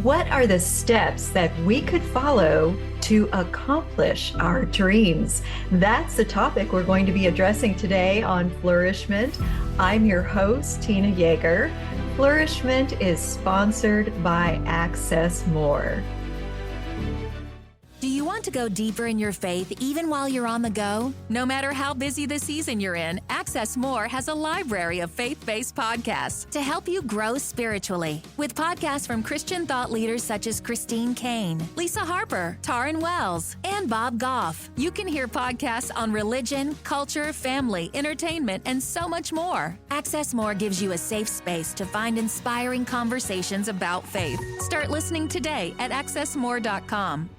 What are the steps that we could follow to accomplish our dreams? That's the topic we're going to be addressing today on Flourish-Meant. I'm your host, Tina Yeager. Flourish-Meant is sponsored by Access More. Do you want to go deeper in your faith even while you're on the go? No matter how busy the season you're in, Access More has a library of faith-based podcasts to help you grow spiritually. With podcasts from Christian thought leaders such as Christine Kane, Lisa Harper, Taryn Wells, and Bob Goff. You can hear podcasts on religion, culture, family, entertainment, and so much more. Access More gives you a safe space to find inspiring conversations about faith. Start listening today at accessmore.com.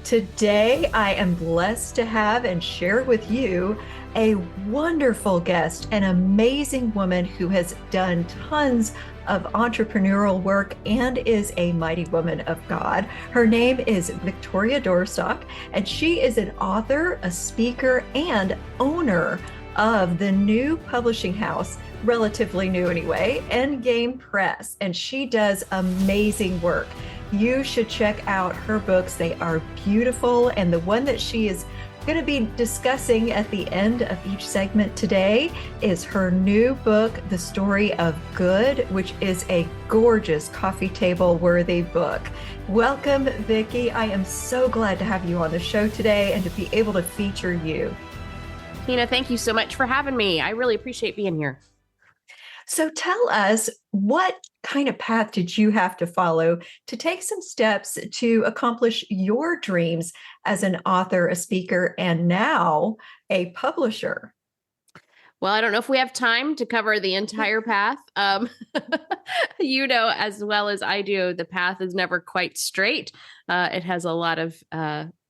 Today, I am blessed to have and share with you a wonderful guest, an amazing woman who has done tons of entrepreneurial work and is a mighty woman of God. Her name is Victoria Duerstock, and she is an author, a speaker, and owner of the new publishing house, relatively new anyway, Endgame Press, and she does amazing work. You should check out her books. They are beautiful. And the one that she is going to be discussing at the end of each segment today is her new book, The Story of Good, which is a gorgeous coffee table worthy book. Welcome, Vicki. I am so glad to have you on the show today and to be able to feature you. Tina, thank you so much for having me. I really appreciate being here. So tell us, what kind of path did you have to follow to take some steps to accomplish your dreams as an author, a speaker, and now a publisher? Well, I don't know if we have time to cover the entire path. You know, as well as I do, the path is never quite straight. It has a lot of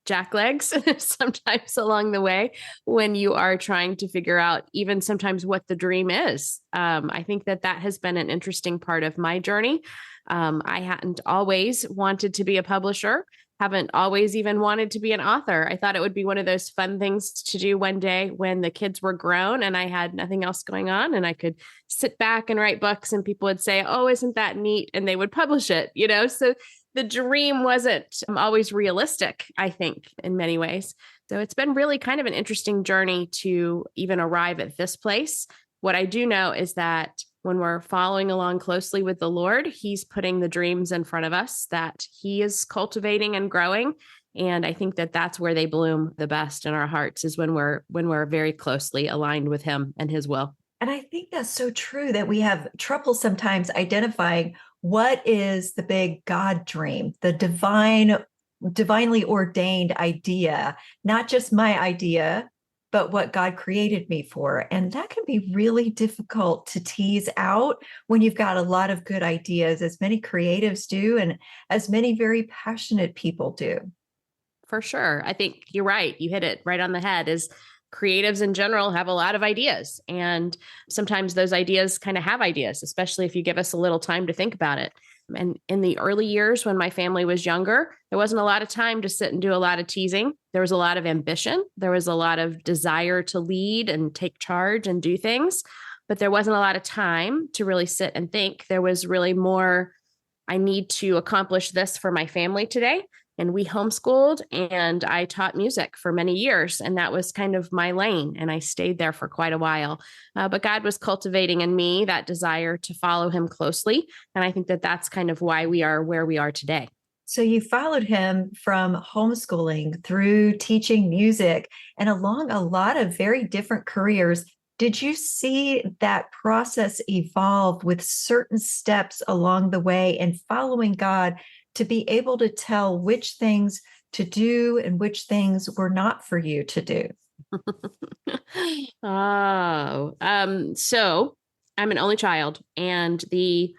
jacklegs sometimes along the way when you are trying to figure out even sometimes what the dream is. I think that has been an interesting part of my journey. I hadn't always wanted to be a publisher, haven't always even wanted to be an author. I thought it would be one of those fun things to do one day when the kids were grown and I had nothing else going on and I could sit back and write books and people would say, "Oh, isn't that neat?" And they would publish it, you know? So the dream wasn't always realistic, I think, in many ways. So it's been really kind of an interesting journey to even arrive at this place. What I do know is that when we're following along closely with the Lord, He's putting the dreams in front of us that He is cultivating and growing. And I think that that's where they bloom the best in our hearts, is when we're very closely aligned with Him and His will. And I think that's so true, that we have trouble sometimes identifying what is the big God dream, the divinely ordained idea, not just my idea, but what God created me for. And that can be really difficult to tease out when you've got a lot of good ideas, as many creatives do, and as many very passionate people do. For sure. I think you're right. You hit it right on the head. Is creatives in general have a lot of ideas. And sometimes those ideas kind of have ideas, especially if you give us a little time to think about it. And in the early years when my family was younger, there wasn't a lot of time to sit and do a lot of teasing. There was a lot of ambition. There was a lot of desire to lead and take charge and do things, but there wasn't a lot of time to really sit and think. There was really more, I need to accomplish this for my family today. And we homeschooled and I taught music for many years. And that was kind of my lane. And I stayed there for quite a while. But God was cultivating in me that desire to follow Him closely. And I think that that's kind of why we are where we are today. So you followed Him from homeschooling through teaching music and along a lot of very different careers. Did you see that process evolve with certain steps along the way and following God to be able to tell which things to do and which things were not for you to do? So I'm an only child, and the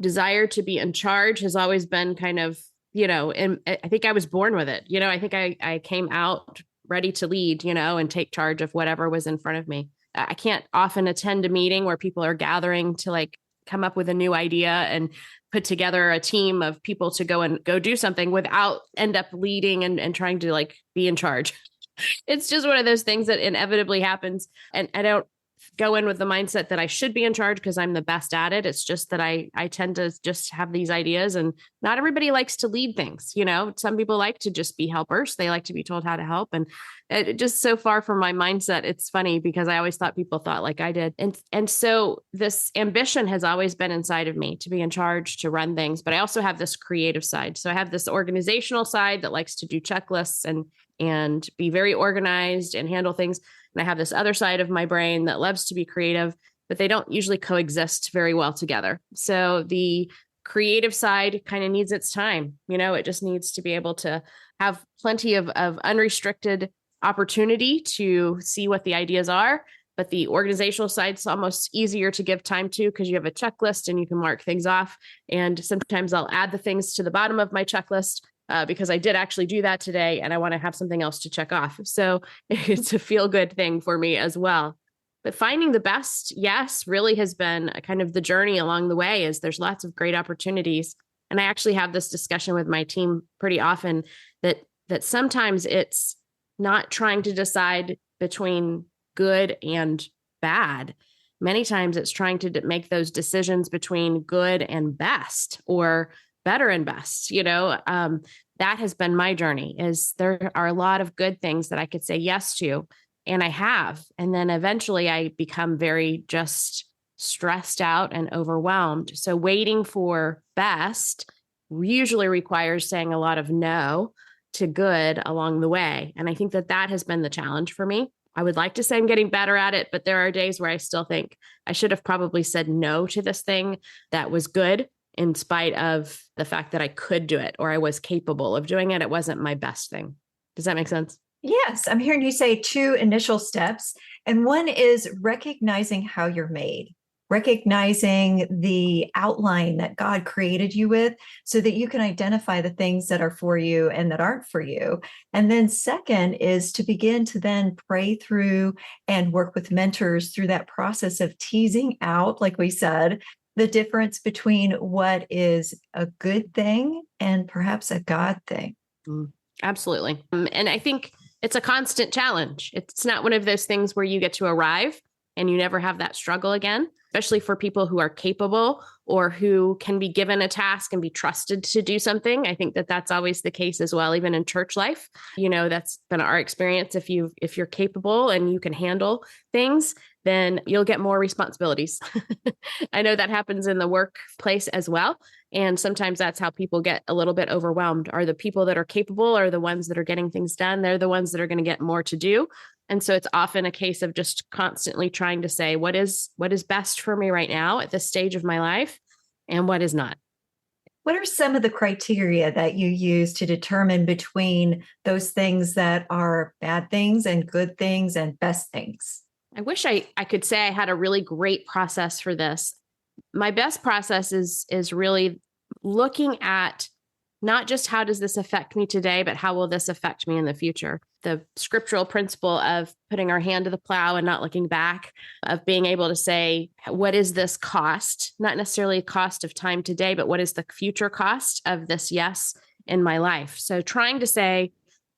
desire to be in charge has always been kind of, and I think I was born with it. I think I came out ready to lead, and take charge of whatever was in front of me. I can't often attend a meeting where people are gathering to come up with a new idea and put together a team of people to go do something without end up leading and trying to be in charge. It's just one of those things that inevitably happens. And I don't go in with the mindset that I should be in charge because I'm the best at it. It's just that I tend to just have these ideas, and not everybody likes to lead things. Some people like to just be helpers. They like to be told how to help. And it just so far from my mindset, it's funny because I always thought people thought like I did. And so this ambition has always been inside of me to be in charge, to run things. But I also have this creative side. So I have this organizational side that likes to do checklists and be very organized and handle things. And I have this other side of my brain that loves to be creative, but they don't usually coexist very well together. So the creative side kind of needs its time. It just needs to be able to have plenty of unrestricted opportunity to see what the ideas are. But the organizational side is almost easier to give time to because you have a checklist and you can mark things off. And sometimes I'll add the things to the bottom of my checklist because I did actually do that today and I want to have something else to check off. So it's a feel good thing for me as well. But finding the best, yes, really has been a kind of the journey along the way. Is there's lots of great opportunities. And I actually have this discussion with my team pretty often that sometimes it's not trying to decide between good and bad. Many times it's trying to make those decisions between good and best, or better and best. That has been my journey. Is there are a lot of good things that I could say yes to, and I have. And then eventually I become very just stressed out and overwhelmed. So waiting for best usually requires saying a lot of no to good along the way. And I think that has been the challenge for me. I would like to say I'm getting better at it, but there are days where I still think I should have probably said no to this thing that was good, in spite of the fact that I could do it or I was capable of doing it. It wasn't my best thing. Does that make sense? Yes, I'm hearing you say 2 initial steps. And one is recognizing how you're made, recognizing the outline that God created you with so that you can identify the things that are for you and that aren't for you. And then second is to begin to then pray through and work with mentors through that process of teasing out, like we said, the difference between what is a good thing and perhaps a God thing. Absolutely. And I think it's a constant challenge. It's not one of those things where you get to arrive and you never have that struggle again, especially for people who are capable or who can be given a task and be trusted to do something. I think that's always the case as well, even in church life. That's been our experience. If you're capable and you can handle things, then you'll get more responsibilities. I know that happens in the workplace as well. And sometimes that's how people get a little bit overwhelmed. Are the people that are capable are the ones that are getting things done. They're the ones that are going to get more to do. And so it's often a case of just constantly trying to say, what is best for me right now at this stage of my life and what is not. What are some of the criteria that you use to determine between those things that are bad things and good things and best things? I wish I could say I had a really great process for this. My best process is really looking at not just how does this affect me today, but how will this affect me in the future? The scriptural principle of putting our hand to the plow and not looking back, of being able to say, what is this cost? Not necessarily a cost of time today, but what is the future cost of this yes in my life? So trying to say,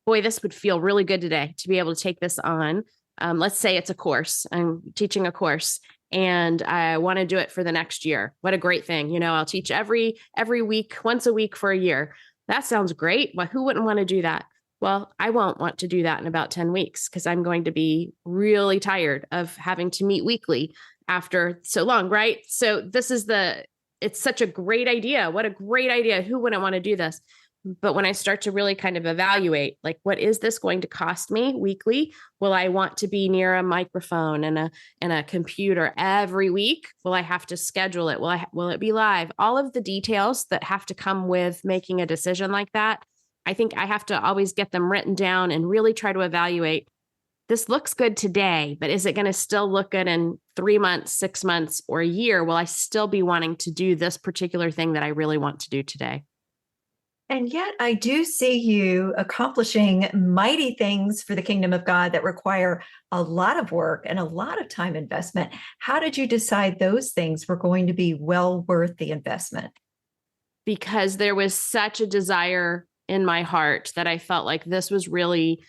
boy, this would feel really good today to be able to take this on. Let's say it's a course. I'm teaching a course and I want to do it for the next year. What a great thing. I'll teach every week, once a week for a year. That sounds great. Well, who wouldn't want to do that? Well, I won't want to do that in about 10 weeks because I'm going to be really tired of having to meet weekly after so long, right? So it's such a great idea. What a great idea. Who wouldn't want to do this? But when I start to really kind of evaluate, like, what is this going to cost me weekly? Will I want to be near a microphone and a computer every week? Will I have to schedule it? Will it be live? All of the details that have to come with making a decision like that, I think I have to always get them written down and really try to evaluate. This looks good today, but is it going to still look good in 3 months, 6 months, or a year? Will I still be wanting to do this particular thing that I really want to do today? And yet I do see you accomplishing mighty things for the kingdom of God that require a lot of work and a lot of time investment. How did you decide those things were going to be well worth the investment? Because there was such a desire in my heart that I felt like this was really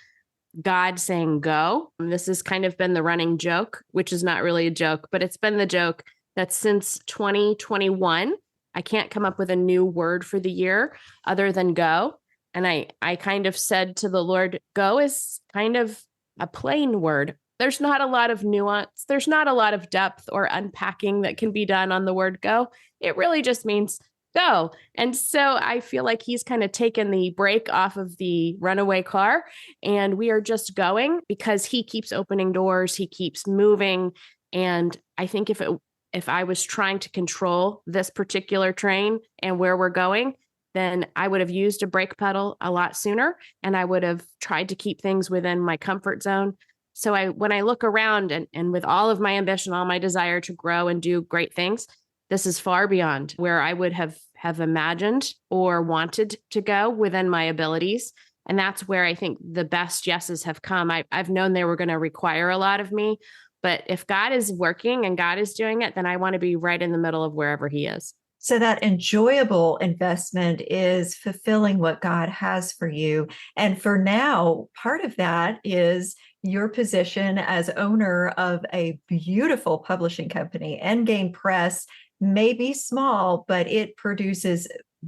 God saying go. This has kind of been the running joke, which is not really a joke, but it's been the joke that since 2021, I can't come up with a new word for the year other than go. And I kind of said to the Lord, go is kind of a plain word. There's not a lot of nuance. There's not a lot of depth or unpacking that can be done on the word go. It really just means go. And so I feel like he's kind of taken the brake off of the runaway car, and we are just going because he keeps opening doors. He keeps moving. And I think if I was trying to control this particular train and where we're going, then I would have used a brake pedal a lot sooner, and I would have tried to keep things within my comfort zone. So when I look around and with all of my ambition, all my desire to grow and do great things, this is far beyond where I would have imagined or wanted to go within my abilities. And that's where I think the best yeses have come. I've known they were going to require a lot of me, but if God is working and God is doing it, then I want to be right in the middle of wherever he is. So that enjoyable investment is fulfilling what God has for you. And for now, part of that is your position as owner of a beautiful publishing company. Endgame Press may be small, but it produces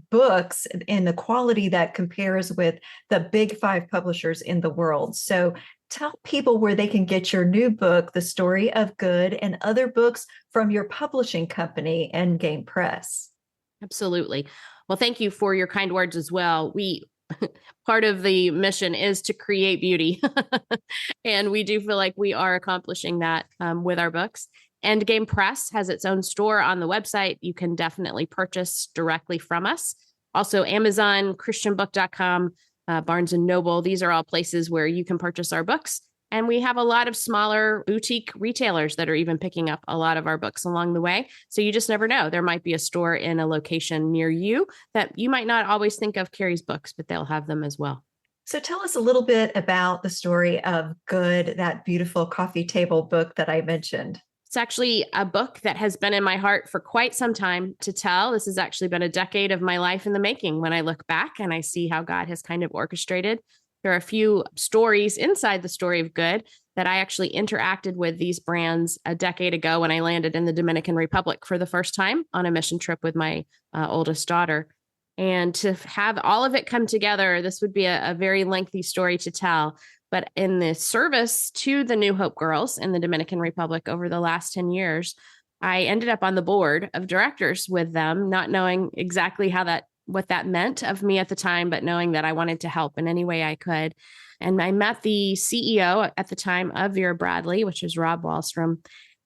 books in the quality that compares with the big 5 publishers in the world. So tell people where they can get your new book, The Story of Good, and other books from your publishing company, Endgame Press. Absolutely. Well, thank you for your kind words as well. Part of the mission is to create beauty. And we do feel like we are accomplishing that with our books. Endgame Press has its own store on the website. You can definitely purchase directly from us. Also, Amazon, christianbook.com, Barnes & Noble. These are all places where you can purchase our books. And we have a lot of smaller boutique retailers that are even picking up a lot of our books along the way. So you just never know. There might be a store in a location near you that you might not always think of carries books, but they'll have them as well. So tell us a little bit about The Story of Good, that beautiful coffee table book that I mentioned. It's actually a book that has been in my heart for quite some time to tell. This has actually been a decade of my life in the making. When I look back and I see how God has kind of orchestrated, there are a few stories inside The Story of Good that I actually interacted with these brands a decade ago when I landed in the Dominican Republic for the first time on a mission trip with my oldest daughter. And to have all of it come together, this would be a very lengthy story to tell. But in the service to the New Hope girls in the Dominican Republic over the last 10 years, I ended up on the board of directors with them, not knowing exactly what that meant of me at the time, but knowing that I wanted to help in any way I could. And I met the CEO at the time of Vera Bradley, which is Rob Wallstrom.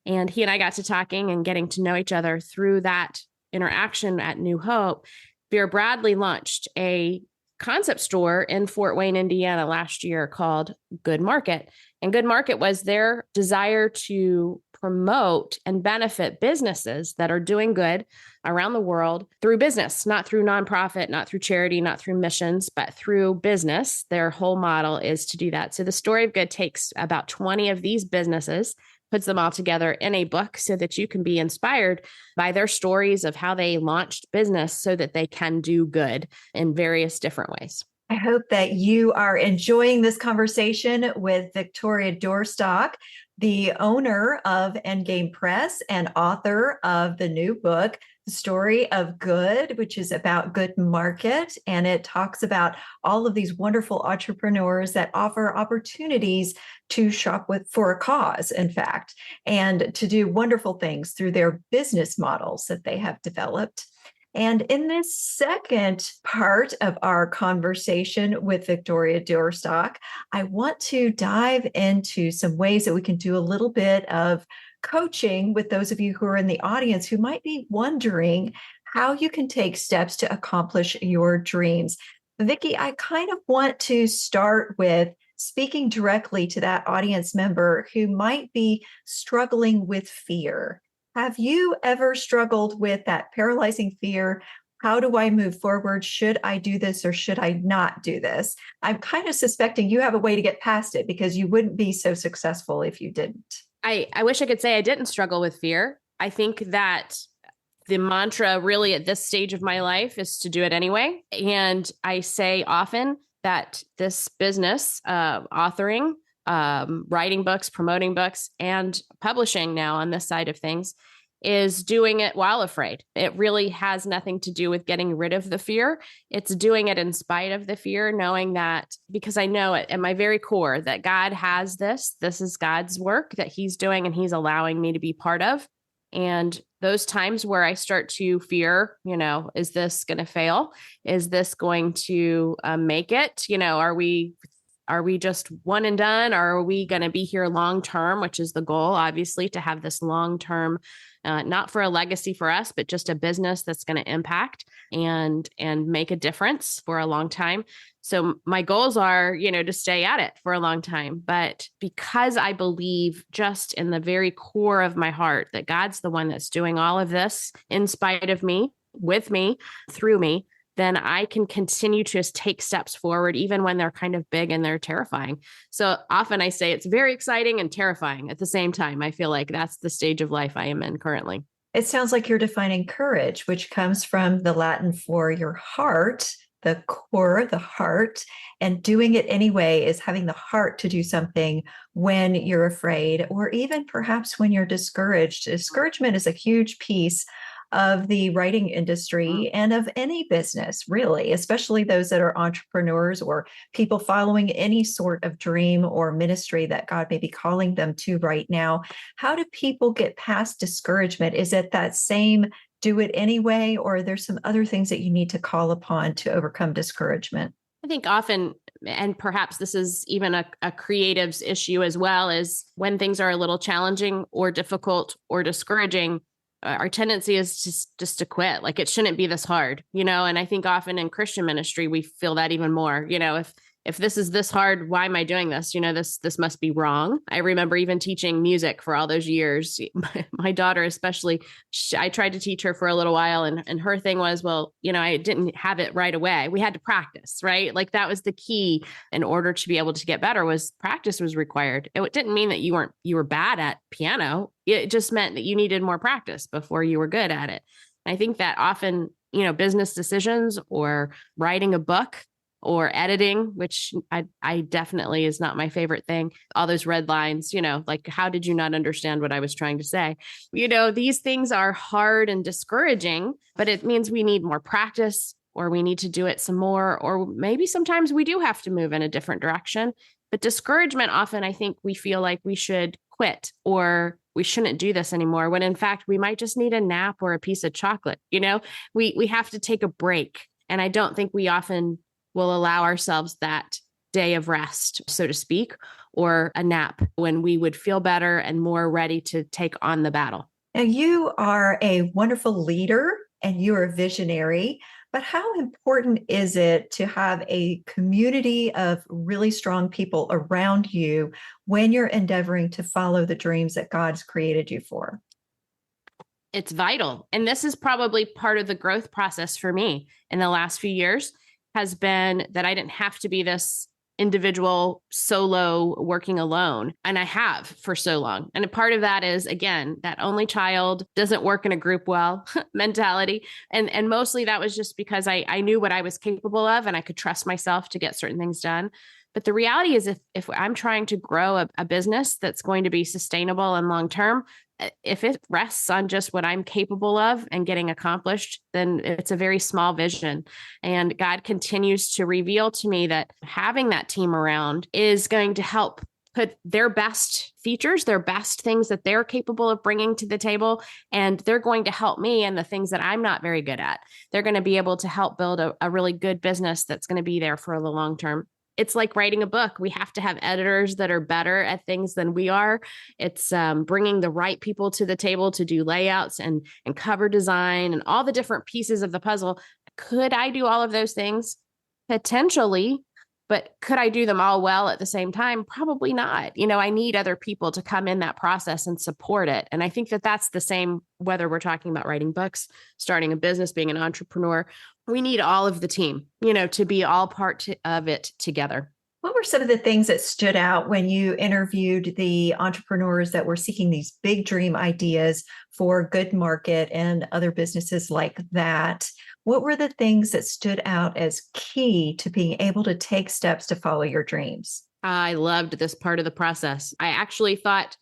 And he and I got to talking and getting to know each other through that interaction at New Hope. Vera Bradley launched a concept store in Fort Wayne, Indiana last year called Good Market. And Good Market was their desire to promote and benefit businesses that are doing good around the world through business, not through nonprofit, not through charity, not through missions, but through business. Their whole model is to do that. So the Story of Good takes about 20 of these businesses, puts them all together in a book so that you can be inspired by their stories of how they launched business so that they can do good in various different ways. I hope that you are enjoying this conversation with Victoria Duerstock, the owner of Endgame Press and author of the new book, The Story of Good, which is about Good Market. And it talks about all of these wonderful entrepreneurs that offer opportunities to shop for a cause, in fact, and to do wonderful things through their business models that they have developed. And in this second part of our conversation with Victoria Duerstock, I want to dive into some ways that we can do a little bit of coaching with those of you who are in the audience who might be wondering how you can take steps to accomplish your dreams. Vicki, I kind of want to start with speaking directly to that audience member who might be struggling with fear. Have you ever struggled with that paralyzing fear? How do I move forward? Should I do this or should I not do this? I'm kind of suspecting you have a way to get past it because you wouldn't be so successful if you didn't. I wish I could say I didn't struggle with fear. I think that the mantra really at this stage of my life is to do it anyway. And I say often that this business, authoring, writing books, promoting books, and publishing now on this side of things, is doing it while afraid. It really has nothing to do with getting rid of the fear. It's doing it in spite of the fear, knowing that, because I know it at my very core that God has this. This is God's work that he's doing and he's allowing me to be part of. And those times where I start to fear, is this going to fail? Is this going to make it? Are we just one and done? Or are we going to be here long term, which is the goal, obviously, to have this long term, not for a legacy for us, but just a business that's going to impact and make a difference for a long time. So my goals are, to stay at it for a long time. But because I believe just in the very core of my heart that God's the one that's doing all of this in spite of me, with me, through me, then I can continue to just take steps forward, even when they're kind of big and they're terrifying. So often I say it's very exciting and terrifying at the same time. I feel like that's the stage of life I am in currently. It sounds like you're defining courage, which comes from the Latin for your heart, the core, the heart, and doing it anyway is having the heart to do something when you're afraid, or even perhaps when you're discouraged. Discouragement is a huge piece of the writing industry and of any business, really, especially those that are entrepreneurs or people following any sort of dream or ministry that God may be calling them to right now. How do people get past discouragement? Is it that same do it anyway, or are there some other things that you need to call upon to overcome discouragement? I think often, and perhaps this is even a creative's issue as well, is when things are a little challenging or difficult or discouraging, our tendency is just to quit. Like, it shouldn't be this hard, and I think often in Christian ministry, we feel that even more, if this is this hard, why am I doing this? This must be wrong. I remember even teaching music for all those years. My daughter, especially, I tried to teach her for a little while, and her thing was, well, I didn't have it right away. We had to practice, right? Like, that was the key in order to be able to get better, was practice was required. It didn't mean that you were bad at piano. It just meant that you needed more practice before you were good at it. And I think that often, business decisions or writing a book or editing, which I definitely is not my favorite thing. All those red lines, like, how did you not understand what I was trying to say? These things are hard and discouraging, but it means we need more practice, or we need to do it some more, or maybe sometimes we do have to move in a different direction. But discouragement, often I think we feel like we should quit or we shouldn't do this anymore, when in fact we might just need a nap or a piece of chocolate. We have to take a break. And I don't think we often will allow ourselves that day of rest, so to speak, or a nap when we would feel better and more ready to take on the battle. Now, you are a wonderful leader and you're a visionary, but how important is it to have a community of really strong people around you when you're endeavoring to follow the dreams that God's created you for? It's vital. And this is probably part of the growth process for me in the last few years, has been that I didn't have to be this individual solo working alone. And I have for so long. And a part of that is, again, that only child doesn't work in a group well mentality. And mostly that was just because I knew what I was capable of and I could trust myself to get certain things done. But the reality is, if I'm trying to grow a business that's going to be sustainable and long-term, if it rests on just what I'm capable of and getting accomplished, then it's a very small vision. And God continues to reveal to me that having that team around is going to help put their best features, their best things that they're capable of bringing to the table. And they're going to help me in the things that I'm not very good at. They're going to be able to help build a really good business that's going to be there for the long term. It's like writing a book. We have to have editors that are better at things than we are. It's bringing the right people to the table to do layouts and cover design and all the different pieces of the puzzle. Could I do all of those things? Potentially, but could I do them all well at the same time? Probably not. I need other people to come in that process and support it. And I think that that's the same, whether we're talking about writing books, starting a business, being an entrepreneur. We need all of the team, to be all part of it together. What were some of the things that stood out when you interviewed the entrepreneurs that were seeking these big dream ideas for Good Market and other businesses like that? What were the things that stood out as key to being able to take steps to follow your dreams? I loved this part of the process. I actually thought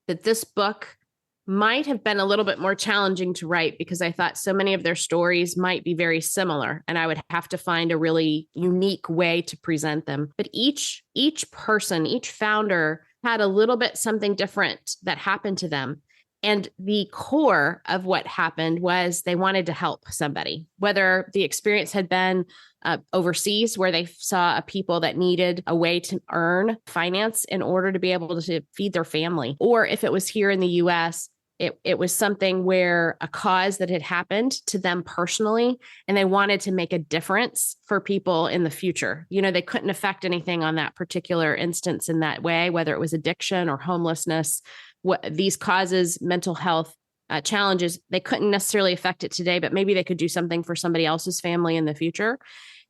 that this book might have been a little bit more challenging to write because I thought so many of their stories might be very similar and I would have to find a really unique way to present them. But each person, each founder had a little bit something different that happened to them. And the core of what happened was they wanted to help somebody, whether the experience had been overseas where they saw a people that needed a way to earn finance in order to be able to feed their family, or if it was here in the US, it was something where a cause that had happened to them personally, and they wanted to make a difference for people in the future. You know, they couldn't affect anything on that particular instance in that way, whether it was addiction or homelessness, what these causes, mental health challenges, they couldn't necessarily affect it today, but maybe they could do something for somebody else's family in the future.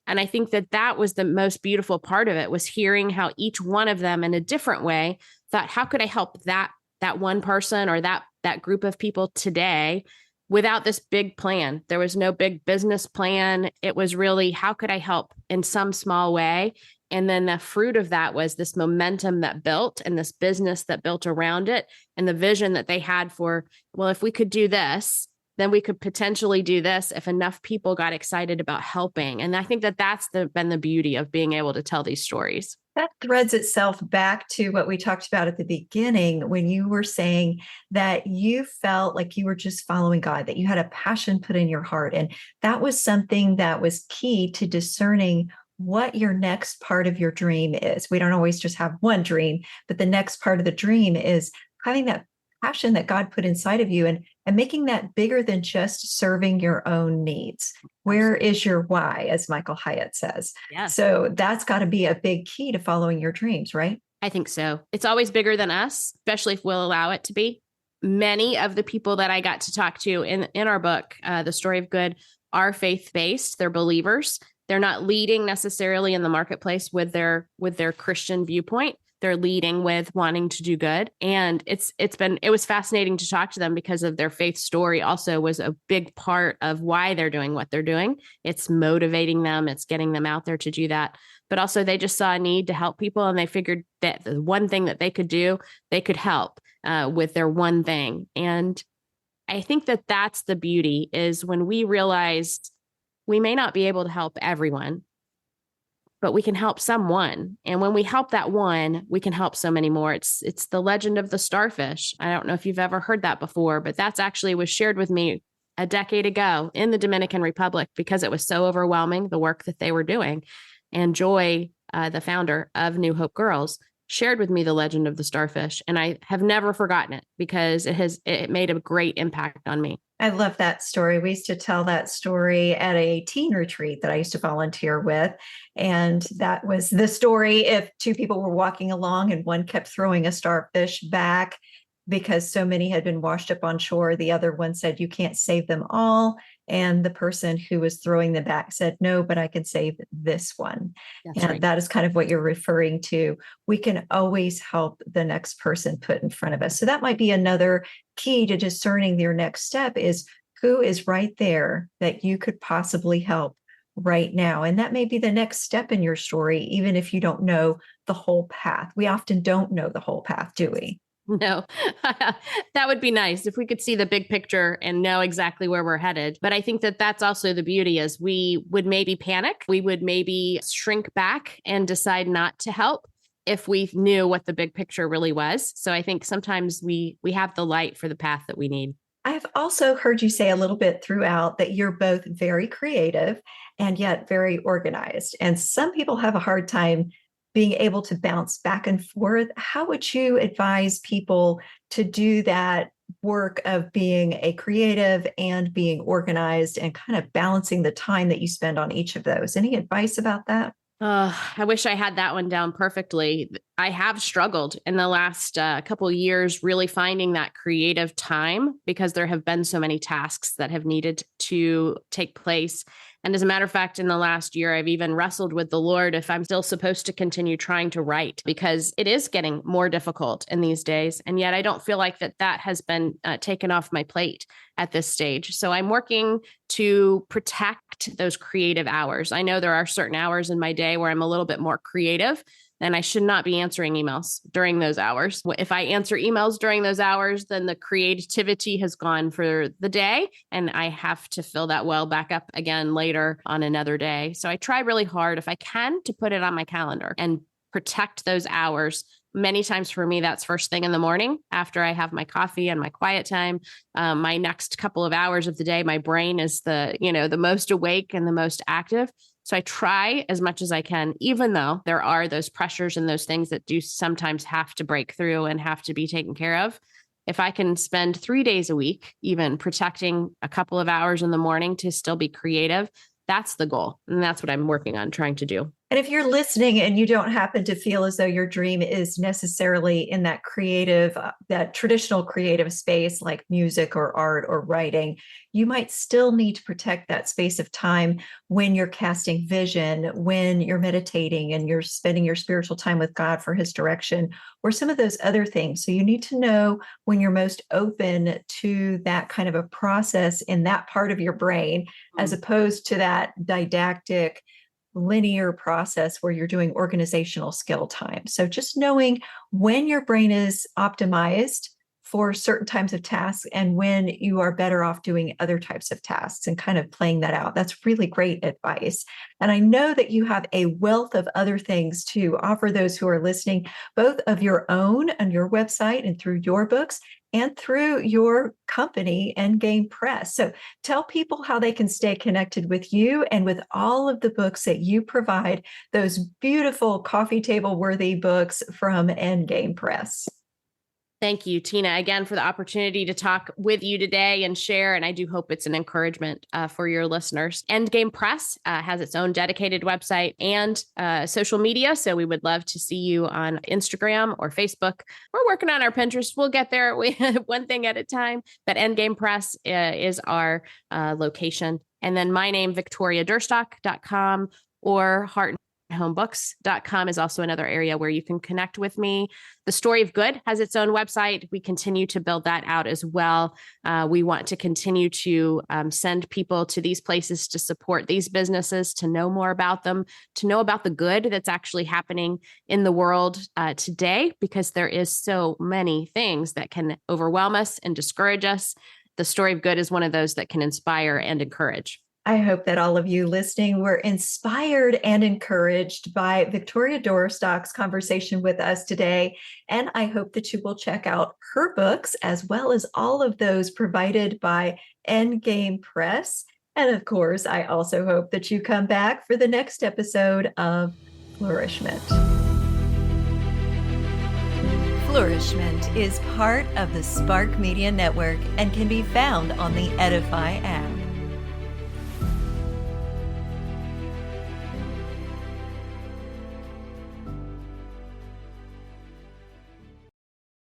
And I think that that was the most beautiful part of it, was hearing how each one of them in a different way thought, how could I help that one person or that group of people today without this big plan? There was no big business plan. It was really, how could I help in some small way? And then the fruit of that was this momentum that built and this business that built around it, and the vision that they had for, well, if we could do this, then we could potentially do this if enough people got excited about helping. And I think that that's been the beauty of being able to tell these stories. That threads itself back to what we talked about at the beginning when you were saying that you felt like you were just following God, that you had a passion put in your heart. And that was something that was key to discerning what your next part of your dream is. We don't always just have one dream, but the next part of the dream is having that passion that God put inside of you and making that bigger than just serving your own needs. Where is your why, as Michael Hyatt says? Yes. So that's got to be a big key to following your dreams, right? I think so. It's always bigger than us, especially if we'll allow it to be. Many of the people that I got to talk to in our book, The Story of Good, are faith-based. They're believers. They're not leading necessarily in the marketplace with their Christian viewpoint. They're leading with wanting to do good. And it was fascinating to talk to them because of their faith story also was a big part of why they're doing what they're doing. It's motivating them. It's getting them out there to do that. But also they just saw a need to help people. And they figured that the one thing that they could do, they could help with their one thing. And I think that that's the beauty, is when we realize we may not be able to help everyone, but we can help someone. And when we help that one, we can help so many more. It's the legend of the starfish. I don't know if you've ever heard that before, but that's actually was shared with me a decade ago in the Dominican Republic because it was so overwhelming, the work that they were doing. And Joy, the founder of New Hope Girls, shared with me the legend of the starfish. And I have never forgotten it because it made a great impact on me. I love that story. We used to tell that story at a teen retreat that I used to volunteer with. And that was the story if two people were walking along and one kept throwing a starfish back because so many had been washed up on shore. The other one said, "You can't save them all." And the person who was throwing them back said, "No, but I can save this one." That's and right. That is kind of what you're referring to. We can always help the next person put in front of us. So that might be another key to discerning your next step, is who is right there that you could possibly help right now. And that may be the next step in your story, even if you don't know the whole path. We often don't know the whole path, do we? No, that would be nice if we could see the big picture and know exactly where we're headed. But I think that that's also the beauty, is we would maybe panic. We would maybe shrink back and decide not to help if we knew what the big picture really was. So I think sometimes we have the light for the path that we need. I've also heard you say a little bit throughout that you're both very creative and yet very organized. And some people have a hard time being able to bounce back and forth. How would you advise people to do that work of being a creative and being organized and kind of balancing the time that you spend on each of those? Any advice about that? I wish I had that one down perfectly. I have struggled in the last couple of years, really finding that creative time because there have been so many tasks that have needed to take place. And as a matter of fact, in the last year, I've even wrestled with the Lord if I'm still supposed to continue trying to write, because it is getting more difficult in these days. And yet I don't feel like that has been taken off my plate at this stage. So I'm working to protect those creative hours. I know there are certain hours in my day where I'm a little bit more creative, and I should not be answering emails during those hours. If I answer emails during those hours, then the creativity has gone for the day, and I have to fill that well back up again later on another day. So I try really hard, if I can, to put it on my calendar and protect those hours. Many times for me, that's first thing in the morning after I have my coffee and my quiet time. My next couple of hours of the day, my brain is the most awake and the most active. So I try as much as I can, even though there are those pressures and those things that do sometimes have to break through and have to be taken care of. If I can spend 3 days a week, even protecting a couple of hours in the morning to still be creative, that's the goal. And that's what I'm working on trying to do. And if you're listening and you don't happen to feel as though your dream is necessarily in that creative, that traditional creative space like music or art or writing, you might still need to protect that space of time when you're casting vision, when you're meditating and you're spending your spiritual time with God for his direction, or some of those other things. So you need to know when you're most open to that kind of a process in that part of your brain, as opposed to that didactic, linear process where you're doing organizational skill time. So just knowing when your brain is optimized for certain types of tasks and when you are better off doing other types of tasks and kind of playing that out. That's really great advice. And I know that you have a wealth of other things to offer those who are listening, both of your own on your website and through your books and through your company, Endgame Press. So tell people how they can stay connected with you and with all of the books that you provide, those beautiful coffee table worthy books from Endgame Press. Thank you, Tina, again, for the opportunity to talk with you today and share. And I do hope it's an encouragement for your listeners. Endgame Press has its own dedicated website and social media. So we would love to see you on Instagram or Facebook. We're working on our Pinterest. We'll get there one thing at a time. But Endgame Press is our location. And then my name, victoriaduerstock.com, or heartandhomebooks.com is also another area where you can connect with me. The Story of Good has its own website. We continue to build that out as well. We want to continue to send people to these places to support these businesses, to know more about them, to know about the good that's actually happening in the world today, because there is so many things that can overwhelm us and discourage us. The Story of Good is one of those that can inspire and encourage. I hope that all of you listening were inspired and encouraged by Victoria Duerstock's conversation with us today. And I hope that you will check out her books as well as all of those provided by Endgame Press. And of course, I also hope that you come back for the next episode of Flourish-Meant. Flourish-Meant is part of the Spark Media Network and can be found on the Edify app.